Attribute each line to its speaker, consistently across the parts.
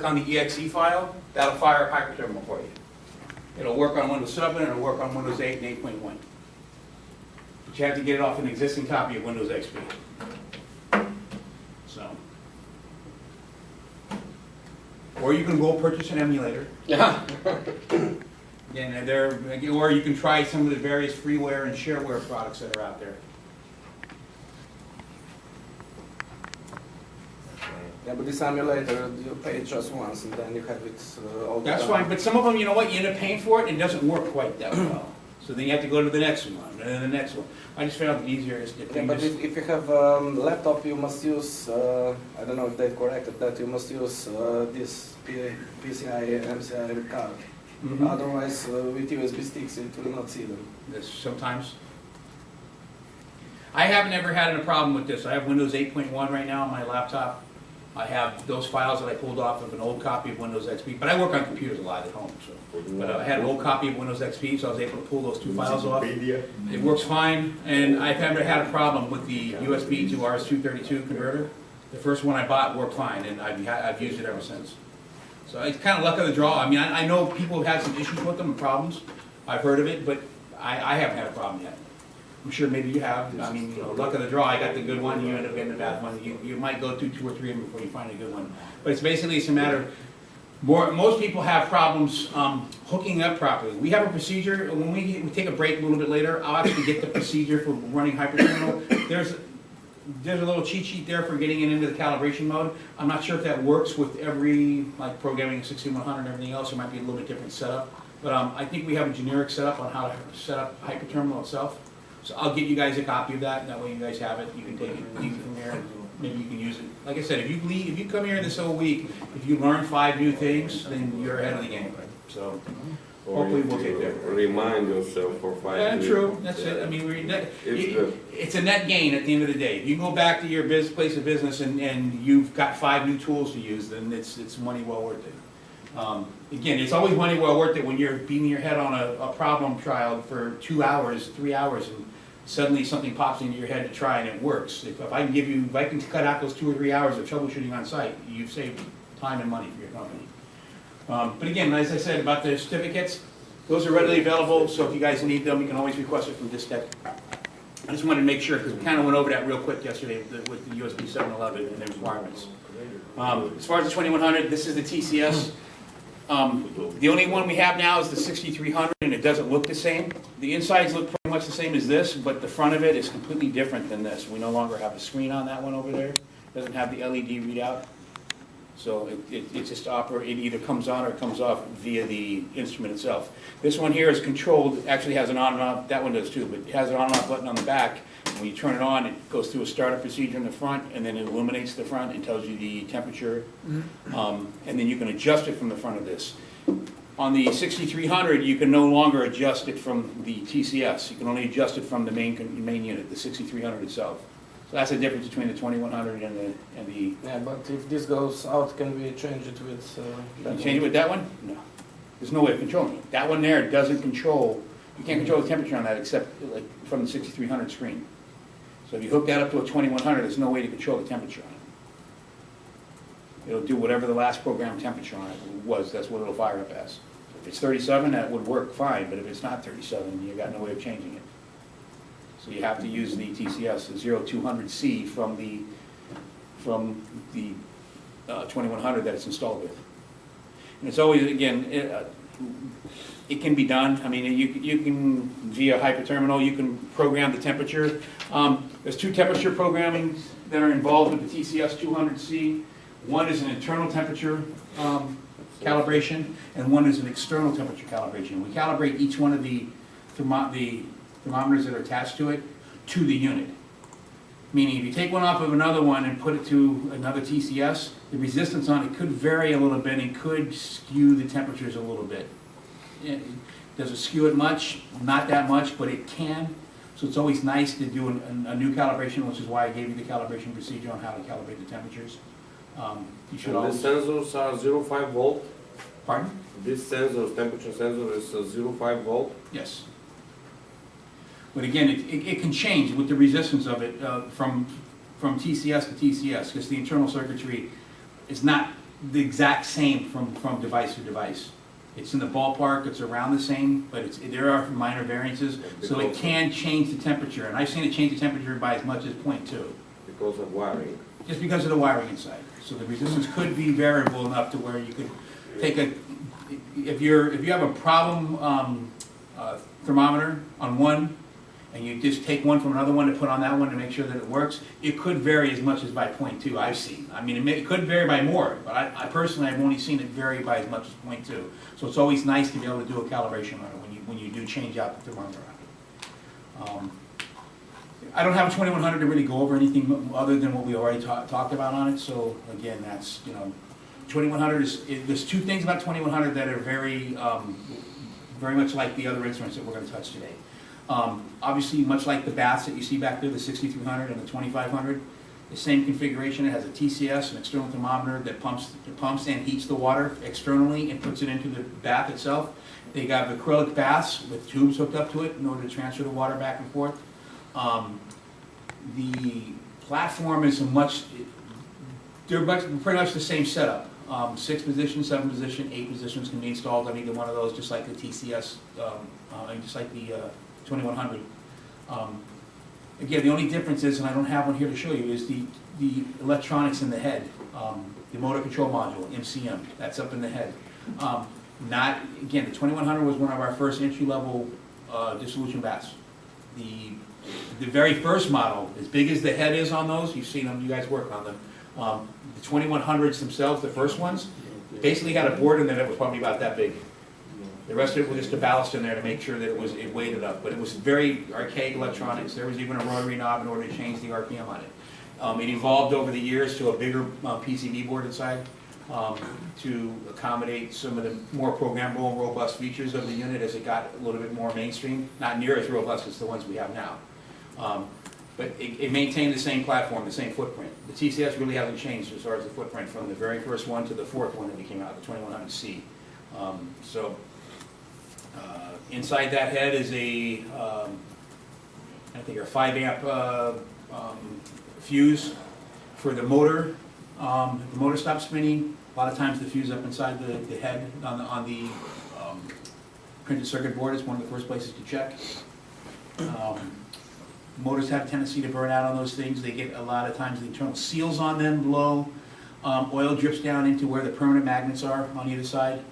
Speaker 1: on the exe file, that'll fire a hyperterminal for you. It'll work on Windows 7 and it'll work on Windows 8 and 8.1. But you have to get it off an existing copy of Windows XP. So. Or you can go purchase an emulator.
Speaker 2: Yeah.
Speaker 1: And or you can try some of the various freeware and shareware products that are out there.
Speaker 2: Yeah, but this emulator, you pay it just once and then you have it all the
Speaker 1: That's
Speaker 2: time.
Speaker 1: fine, but some of them, you know what, you end up paying for it and it doesn't work quite that well. So then you have to go to the next one, and then the next one. I just found it easier is to
Speaker 2: Yeah, but if you have a laptop, you must use, I don't know if they corrected that, you must use this PCI MCI card.
Speaker 1: Mhm.
Speaker 2: Otherwise, with USB sticks, it will not see them.
Speaker 1: Sometimes. I haven't ever had a problem with this. I have Windows 8.1 right now on my laptop. I have those files that I pulled off of an old copy of Windows XP, but I work on computers a lot at home, so. But I had an old copy of Windows XP, so I was able to pull those two files off. It works fine, and I've never had a problem with the USB to RS-232 converter. The first one I bought worked fine, and I've used it ever since. So it's kind of luck of the draw. I mean, I know people have had some issues with them and problems. I've heard of it, but I haven't had a problem yet. I'm sure maybe you have. I mean, you know, luck of the draw. I got the good one. You end up getting the bad one. You might go through 2 or 3 of them before you find a good one. But it's basically a matter of most people have problems hooking up properly. We have a procedure. When we take a break a little bit later, I'll actually get the procedure for running hyperterminal. There's a little cheat sheet there for getting it into the calibration mode. I'm not sure if that works with every, like programming 6100 and everything else. It might be a little bit different setup. But I think we have a generic setup on how to set up hyperterminal itself. So I'll get you guys a copy of that, and that way you guys have it. You can take it, leave it from there, and maybe you can use it. Like I said, if you come here this whole week, if you learn 5 new things, then you're ahead of the game. So hopefully we'll get there.
Speaker 3: Remind yourself for 5
Speaker 1: Yeah,
Speaker 3: minutes.
Speaker 1: true. That's it. I mean, it's a net gain at the end of the day. If you go back to your place of business and you've got 5 new tools to use, then it's money well worth it. Again, it's always money well worth it when you're beating your head on a problem child for 2 hours, 3 hours, and suddenly something pops into your head to try and it works. If I can cut out those 2 or 3 hours of troubleshooting on site, you've saved time and money for your company. But again, as I said about the certificates, those are readily available, so if you guys need them, you can always request it from Distek. I just wanted to make sure, because we kind of went over that real quick yesterday with the USB 711 and the requirements. As far as the 2100, this is the TCS. The only one we have now is the 6300, and it doesn't look the same. The insides look pretty much the same as this, but the front of it is completely different than this. We no longer have a screen on that one over there. It doesn't have the LED readout. So it just it either comes on or it comes off via the instrument itself. This one here is controlled, actually has an on and off, that one does too, but it has an on and off button on the back. When you turn it on, it goes through a startup procedure in the front, and then it illuminates the front and tells you the temperature. And then you can adjust it from the front of this. On the 6300, you can no longer adjust it from the TCS. You can only adjust it from the main unit, the 6300 itself. So that's the difference between the 2100 and the.
Speaker 2: Yeah, but if this goes out, can we change it with
Speaker 1: Can you change it with that one? No. There's no way of controlling it. That one there doesn't control. You can't control the temperature on that except like from the 6300 screen. So if you hook that up to a 2100, there's no way to control the temperature on it. It'll do whatever the last program temperature on it was. That's what it'll fire up as. If it's 37, that would work fine, but if it's not 37, you got no way of changing it. So you have to use the TCS, the 0200C from the 2100 that it's installed with. And it's always, again, it can be done. I mean, you can, via hyperterminal, you can program the temperature. There's 2 temperature programming that are involved with the TCS 200C. One is an internal temperature calibration, and one is an external temperature calibration. We calibrate each one of the thermometers that are attached to it to the unit. Meaning if you take one off of another one and put it to another TCS, the resistance on it could vary a little bit and could skew the temperatures a little bit. Does it skew it much? Not that much, but it can. So it's always nice to do a new calibration, which is why I gave you the calibration procedure on how to calibrate the temperatures. You should always.
Speaker 3: The sensors are 0.5 volt.
Speaker 1: Pardon?
Speaker 3: This sensor, temperature sensor, is 0.5 volt.
Speaker 1: Yes. But again, it can change with the resistance of it from TCS to TCS, because the internal circuitry is not the exact same from device to device. It's in the ballpark, it's around the same, but there are minor variances, so it can change the temperature. And I've seen it change the temperature by as much as 0.2.
Speaker 3: Because of wiring.
Speaker 1: Just because of the wiring inside. So the resistance could be variable enough to where you could take if you have a problem thermometer on one, and you just take one from another one to put on that one to make sure that it works, it could vary as much as by 0.2, I've seen. I mean, it could vary by more, but I personally have only seen it vary by as much as 0.2. So it's always nice to be able to do a calibration on it when you do change out the thermometer on it. I don't have a 2100 to really go over anything other than what we already talked about on it, so again, that's, 2100 there's two things about 2100 that are very much like the other instruments that we're going to touch today. Obviously, much like the baths that you see back there, the 6300 and the 2500, the same configuration. It has a TCS, an external thermometer that pumps and heats the water externally and puts it into the bath itself. They got acrylic baths with tubes hooked up to it in order to transfer the water back and forth. The platform is they're pretty much the same setup. 6 positions, 7 position, 8 positions can be installed on either one of those, just like the TCS, and just like the 2100. Again, the only difference is, and I don't have one here to show you, is the electronics in the head. The motor control module, MCM, that's up in the head. Again, the 2100 was one of our first entry-level dissolution baths. The very first model, as big as the head is on those, you've seen them, you guys work on them. The 2100s themselves, the first ones, basically had a board in there that was probably about that big. The rest of it was just a ballast in there to make sure that it weighed it up. But it was very archaic electronics. There was even a rotary knob in order to change the RPM on it. It evolved over the years to a bigger PCB board inside to accommodate some of the more programmable and robust features of the unit as it got a little bit more mainstream. Not near as robust as the ones we have now. But it maintained the same platform, the same footprint. The TCS really hasn't changed as far as the footprint from the very first one to the fourth one that we came out, the 2100C. Inside that head is a 5 amp fuse for the motor. The motor stops spinning. A lot of times the fuse up inside the head on the printed circuit board is one of the first places to check. Motors have a tendency to burn out on those things. They get a lot of times the internal seals on them blow. Oil drips down into where the permanent magnets are on either side.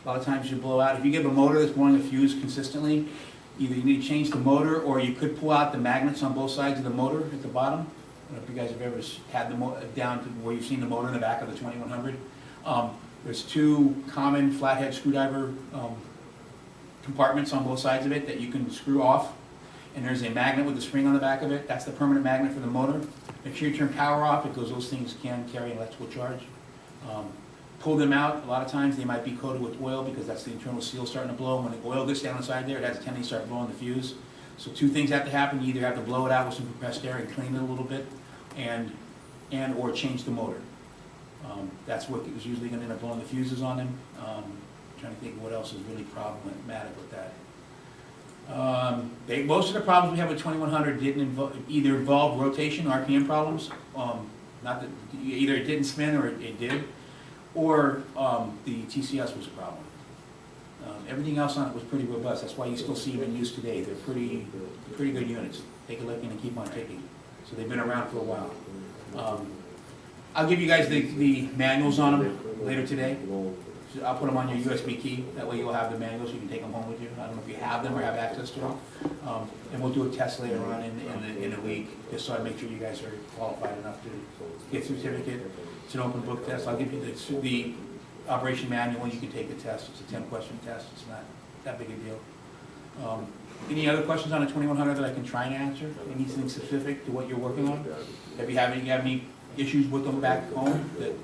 Speaker 1: A lot of times you blow out. If you get a motor that's blowing a fuse consistently, either you need to change the motor or you could pull out the magnets on both sides of the motor at the bottom. I don't know if you guys have ever had the down to where you've seen the motor in the back of the 2100. There's 2 common flathead screwdriver compartments on both sides of it that you can screw off. And there's a magnet with a spring on the back of it. That's the permanent magnet for the motor. Make sure you turn power off because those things can carry an electrical charge. Pull them out. A lot of times they might be coated with oil because that's the internal seal starting to blow. When the oil gets down inside there, it has a tendency to start blowing the fuse. So 2 things have to happen. You either have to blow it out with some compressed air and clean it a little bit, or change the motor. That's what is usually going to end up blowing the fuses on them. Trying to think of what else is really problematic with that. Most of the problems we have with 2100 didn't either involve rotation, RPM problems. Not that either it didn't spin or it did, or the TCS was a problem. Everything else on it was pretty robust. That's why you still see them in use today. They're pretty good units. Take a look and keep on ticking. So they've been around for a while. I'll give you guys the manuals on them later today. So I'll put them on your USB key. That way you'll have the manuals. You can take them home with you. I don't know if you have them or have access to them. And we'll do a test later on in a week, just so I make sure you guys are qualified enough to get the certificate. It's an open book test. I'll give you the operation manual. You can take the test. It's a 10-question test. It's not that big a deal. Any other questions on the 2100 that I can try and answer? Anything specific to what you're working on? Have you any issues with them back home that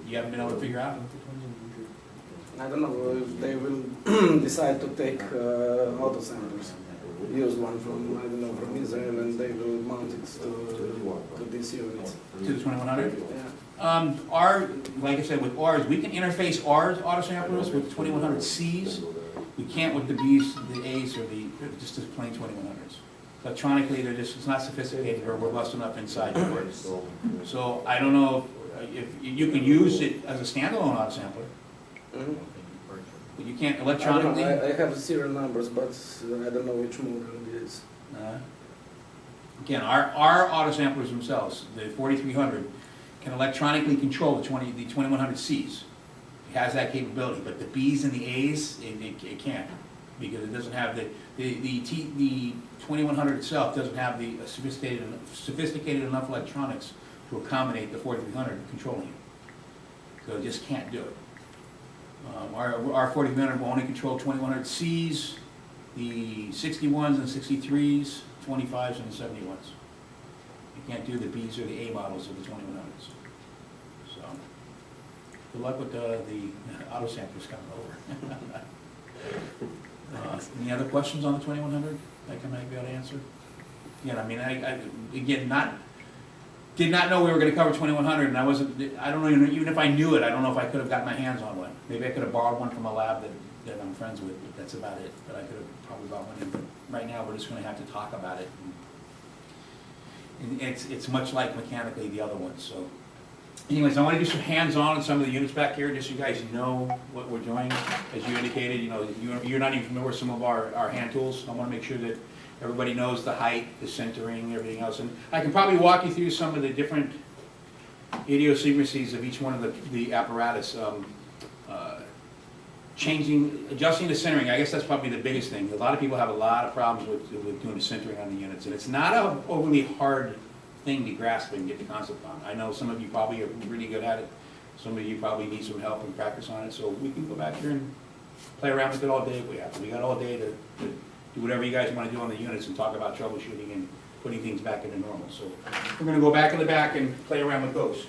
Speaker 1: you haven't been able to figure out?
Speaker 2: I don't know if they will decide to take auto samplers. Use one from Israel, and they will mount it to these units.
Speaker 1: To the 2100?
Speaker 2: Yeah.
Speaker 1: Like I said, with ours, we can interface ours auto samplers with 2100Cs. We can't with the Bs, the As, or just the plain 2100s. Electronically, it's not sophisticated or robust enough inside the boards. So I don't know. if, you can use it as a standalone auto sampler,
Speaker 2: Mhm.
Speaker 1: but you can't
Speaker 2: I don't know,
Speaker 1: electronically.
Speaker 2: I have serial numbers, but I don't know which model it is.
Speaker 1: Again, our auto samplers themselves, the 4300, can electronically control the 2100Cs. It has that capability, but the Bs and the As, it can't, because it doesn't have the 2100 itself doesn't have the sophisticated enough electronics to accommodate the 4300 controlling it. So it just can't do it. Our 4300 will only control 2100Cs, the 61s and 63s, 25s and 71s. You can't do the Bs or the A models of the 2100s. So, good luck with the auto samplers coming over. Any other questions on the 2100 that I might be able to answer? Yeah, I mean, I again, did not know we were going to cover 2100, and I don't know, even if I knew it, I don't know if I could have got my hands on one. Maybe I could have borrowed one from a lab that I'm friends with, but that's about it. But I could have probably bought one in. But right now, we're just going to have to talk about it. And it's much like mechanically the other ones. So, anyways, I want to do some hands-on on some of the units back here, just so you guys know what we're doing. As you indicated, you know, you're not even familiar with some of our hand tools. I want to make sure that everybody knows the height, the centering, everything else. And I can probably walk you through some of the different idiosyncrasies of each one of the apparatus. Adjusting the centering, I guess that's probably the biggest thing. A lot of people have a lot of problems with doing the centering on the units, and it's not an overly hard thing to grasp and get the concept on. I know some of you probably are really good at it. Some of you probably need some help and practice on it, so we can go back here and play around with it all day if we have to. We got all day to do whatever you guys want to do on the units and talk about troubleshooting and putting things back into normal. So we're going to go back in the back and play around with those.